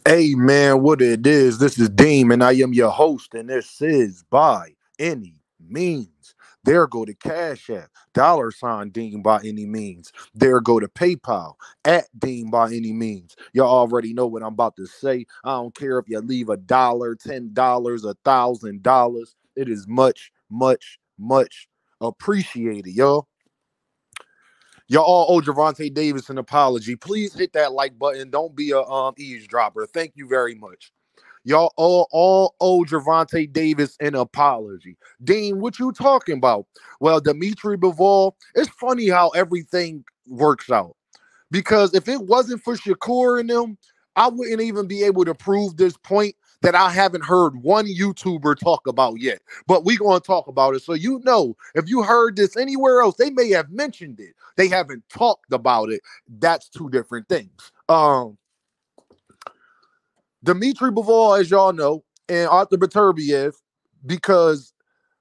Hey man, what it is? This is Deem, and I am your host, and this is by any means. There go to Cash App, $ Deem by any means. There go to PayPal at Deem by any means. Y'all already know what I'm about to say. I don't care if you leave $1, $10, $1,000. It is much, much, much appreciated, y'all. Y'all all owe Gervonta Davis an apology. Please hit that like button. Don't be a eavesdropper. Thank you very much. Y'all all owe Gervonta Davis an apology. Dean, what you talking about? Well, Dimitri Bivol, it's funny how everything works out. Because if it wasn't for Shakur and them, I wouldn't even be able to prove this point that I haven't heard one YouTuber talk about yet. But we're going to talk about it. So you know, if you heard this anywhere else, they may have mentioned it. They haven't talked about it. That's two different things. Dimitri Bivol, as y'all know, and Arthur Beterbiev, because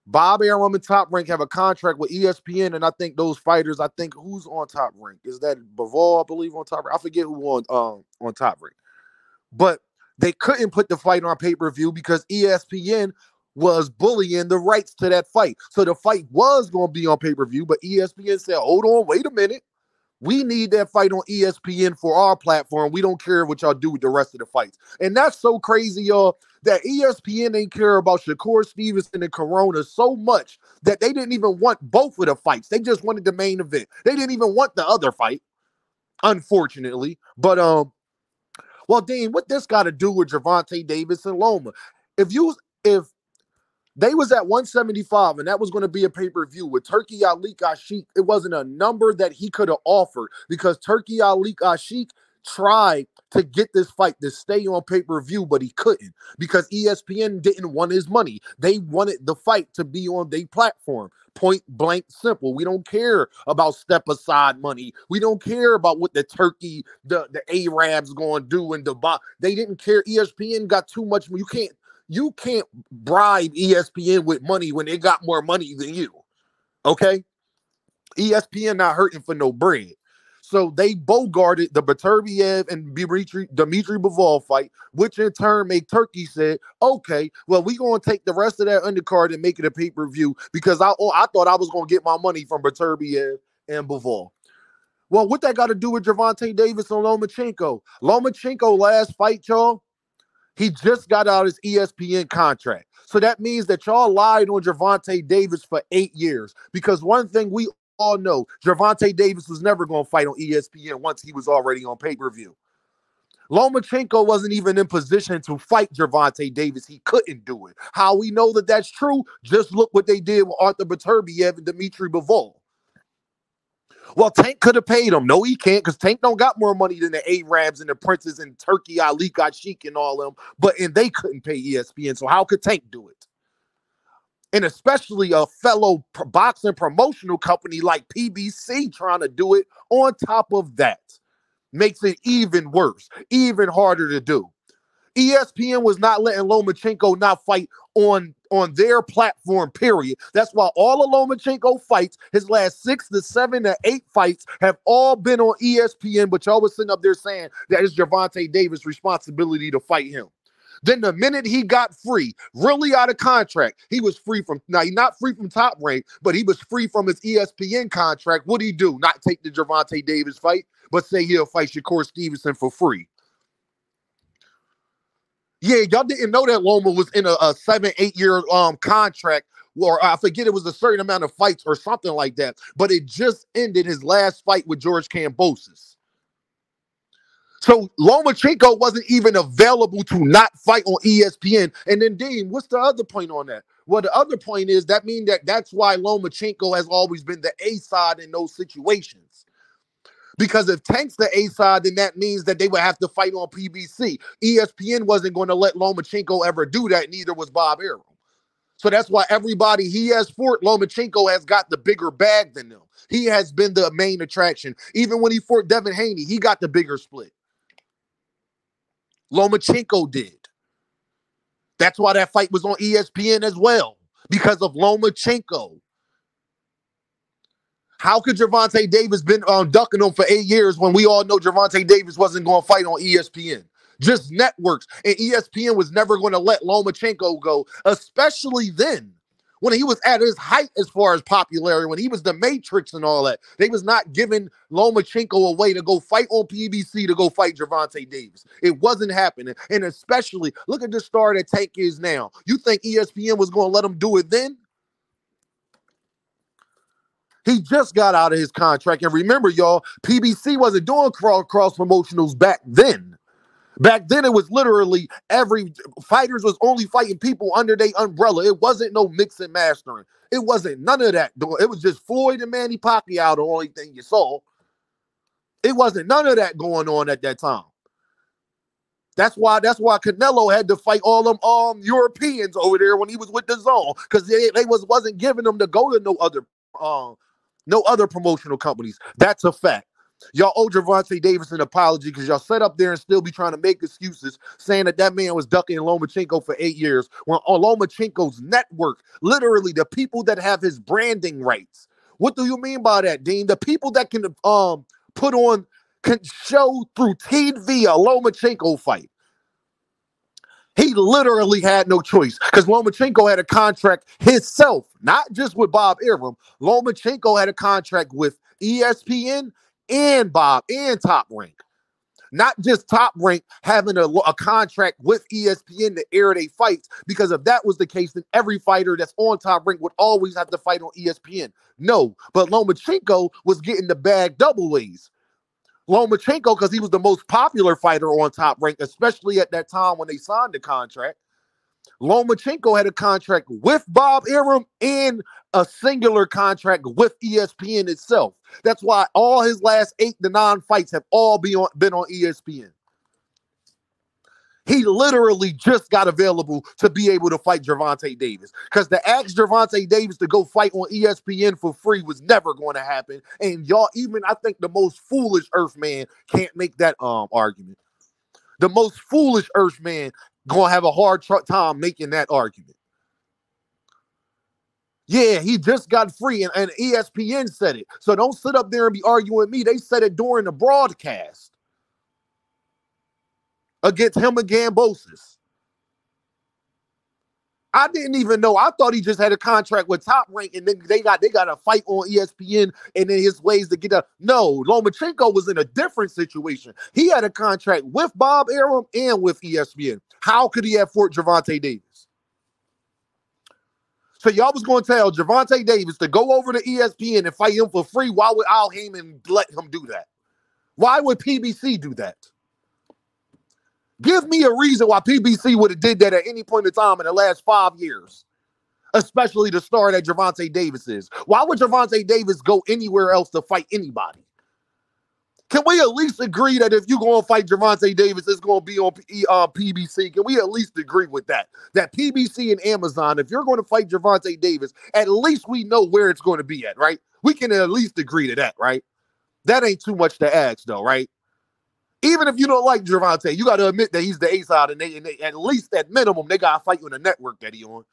Bob Arum and Top Rank have a contract with ESPN, and I think those fighters, I think who's on Top Rank? Is that Bivol, I believe, on Top Rank? I forget who on Top Rank. But they couldn't put the fight on pay-per-view because ESPN was bullying the rights to that fight. So the fight was going to be on pay-per-view, but ESPN said, hold on, wait a minute. We need that fight on ESPN for our platform. We don't care what y'all do with the rest of the fights. And that's so crazy, y'all, that ESPN ain't care about Shakur Stevenson and Corona so much that they didn't even want both of the fights. They just wanted the main event. They didn't even want the other fight, unfortunately. But well, Dean, what this got to do with Gervonta Davis and Loma? If they was at 175 and that was going to be a pay-per-view with Turki Alik Ashik, it wasn't a number that he could have offered because Turki Alik Ashik tried to get this fight to stay on pay-per-view, but he couldn't because ESPN didn't want his money. They wanted the fight to be on their platform. Point blank simple. We don't care about step aside money. We don't care about what the Arabs going to do in Dubai. They didn't care. ESPN got too much. You can't bribe ESPN with money when they got more money than you. Okay? ESPN not hurting for no bread. So they bogarted the Beterbiev and Dimitri Bivol fight, which in turn made Turkey said, okay, well, we're going to take the rest of that undercard and make it a pay-per-view because I thought I was going to get my money from Beterbiev and Bivol. Well, what that got to do with Gervonta Davis and Lomachenko? Lomachenko last fight, y'all, he just got out his ESPN contract. So that means that y'all lied on Gervonta Davis for 8 years because one thing we all know, Gervonta Davis was never going to fight on ESPN once he was already on pay-per-view. Lomachenko wasn't even in position to fight Gervonta Davis. He couldn't do it. How we know that that's true? Just look what they did with Arthur Beterbiev and Dimitri Bivol. Well, Tank could have paid him. No, he can't because Tank don't got more money than the Arabs and the Princes and Turki Ali Ashik and all them. And they couldn't pay ESPN. So how could Tank do it? And especially a fellow boxing promotional company like PBC trying to do it on top of that makes it even worse, even harder to do. ESPN was not letting Lomachenko not fight on their platform, period. That's why all of Lomachenko fights, his last 6 to 7 to 8 fights, have all been on ESPN, but y'all was sitting up there saying that it's Gervonta Davis' responsibility to fight him. Then the minute he got free, really out of contract, he was free from, now he's not free from Top Rank, but he was free from his ESPN contract. What'd he do? Not take the Gervonta Davis fight, but say he'll fight Shakur Stevenson for free. Yeah, y'all didn't know that Loma was in a 7-8 year contract, or I forget it was a certain amount of fights or something like that, but it just ended his last fight with George Kambosos. So Lomachenko wasn't even available to not fight on ESPN. And then, Dean, what's the other point on that? Well, the other point is that means that's why Lomachenko has always been the A side in those situations. Because if Tank's the A side, then that means that they would have to fight on PBC. ESPN wasn't going to let Lomachenko ever do that. Neither was Bob Arum. So that's why everybody he has fought, Lomachenko has got the bigger bag than them. He has been the main attraction. Even when he fought Devin Haney, he got the bigger split. Lomachenko did. That's why that fight was on ESPN as well, because of Lomachenko. How could Gervonta Davis been ducking him for 8 years when we all know Gervonta Davis wasn't going to fight on ESPN? just networks. And ESPN was never going to let Lomachenko go, especially then when he was at his height as far as popularity, when he was the Matrix and all that. They was not giving Lomachenko a way to go fight on PBC to go fight Gervonta Davis. It wasn't happening. And especially, look at the star that Tank is now. You think ESPN was going to let him do it then? He just got out of his contract. And remember, y'all, PBC wasn't doing cross promotionals back then. Back then, it was literally every fighters was only fighting people under their umbrella. It wasn't no mix and mastering. It wasn't none of that. It was just Floyd and Manny Pacquiao, the only thing you saw. It wasn't none of that going on at that time. That's why Canelo had to fight all them Europeans over there when he was with the Zone, because they wasn't giving them to go to no other promotional companies. That's a fact. Y'all owe Gervonta Davis an apology because y'all sit up there and still be trying to make excuses saying that man was ducking Lomachenko for 8 years when on Lomachenko's network, literally the people that have his branding rights. What do you mean by that, Dean? The people that can can show through TV a Lomachenko fight. He literally had no choice because Lomachenko had a contract himself, not just with Bob Arum. Lomachenko had a contract with ESPN and Bob and Top Rank. Not just Top Rank having a contract with ESPN to air their fights, because if that was the case, then every fighter that's on Top Rank would always have to fight on ESPN. No, but Lomachenko was getting the bag double ways. Lomachenko, because he was the most popular fighter on Top Rank, especially at that time when they signed the contract. Lomachenko had a contract with Bob Arum and a singular contract with ESPN itself. That's why all his last 8 to 9 fights have all been on ESPN. He literally just got available to be able to fight Gervonta Davis, because to ask Gervonta Davis to go fight on ESPN for free was never going to happen. And y'all, even I think the most foolish Earthman can't make that argument. The most foolish Earthman gonna have a hard time making that argument. Yeah, he just got free, and ESPN said it. So don't sit up there and be arguing with me. They said it during the broadcast against him and Gambosis. I didn't even know. I thought he just had a contract with Top Rank, and then they got a fight on ESPN, and then his ways to get up. No, Lomachenko was in a different situation. He had a contract with Bob Arum and with ESPN. How could he have fought Gervonta Davis? So y'all was going to tell Gervonta Davis to go over to ESPN and fight him for free. Why would Al Heyman let him do that? Why would PBC do that? Give me a reason why PBC would have did that at any point in time in the last 5 years, especially the star that Gervonta Davis is. Why would Gervonta Davis go anywhere else to fight anybody? Can we at least agree that if you're going to fight Gervonta Davis, it's going to be on PBC? Can we at least agree with that? That PBC and Amazon, if you're going to fight Gervonta Davis, at least we know where it's going to be at, right? We can at least agree to that, right? That ain't too much to ask, though, right? Even if you don't like Gervonta, you got to admit that he's the ace out, and they at least at minimum, they got to fight on the network that he on.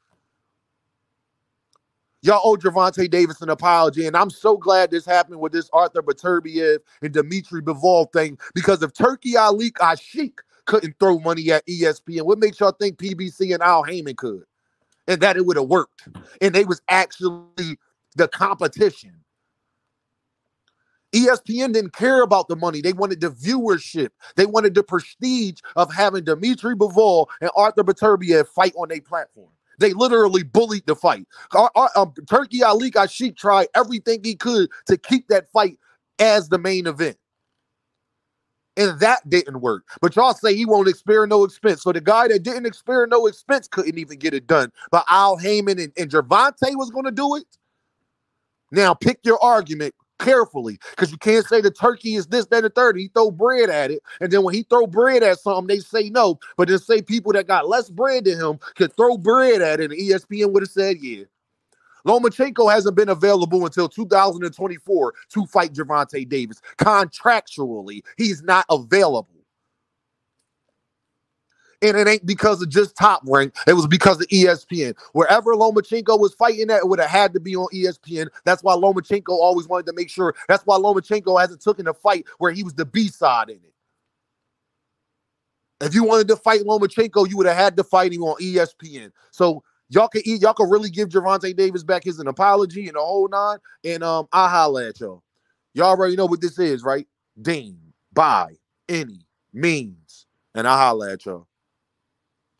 Y'all owe Gervonta Davis an apology, and I'm so glad this happened with this Arthur Beterbiev and Dmitry Bivol thing, because if Turki Ali Ashik couldn't throw money at ESPN, what makes y'all think PBC and Al Heyman could? And that it would have worked. And they was actually the competition. ESPN didn't care about the money. They wanted the viewership. They wanted the prestige of having Dmitry Bivol and Arthur Beterbiev fight on their platform. They literally bullied the fight. Turki Ali Ashik tried everything he could to keep that fight as the main event. And that didn't work. But y'all say he won't spare no expense. So the guy that didn't spare no expense couldn't even get it done. But Al Heyman and Gervonta was going to do it? Now pick your argument carefully, because you can't say the Turkey is this, that, and the third. He throw bread at it, and then when he throw bread at something, they say no. But then say people that got less bread than him could throw bread at it, and ESPN would have said yeah. Lomachenko hasn't been available until 2024 to fight Gervonta Davis. Contractually, he's not available. And it ain't because of just Top Rank. It was because of ESPN. Wherever Lomachenko was fighting at, it would have had to be on ESPN. That's why Lomachenko always wanted to make sure. That's why Lomachenko hasn't taken a fight where he was the B-side in it. If you wanted to fight Lomachenko, you would have had to fight him on ESPN. So y'all can really give Gervonta Davis back his an apology and the whole nine. And I holla at y'all. Y'all already know what this is, right? Dean by any means. And I holla at y'all.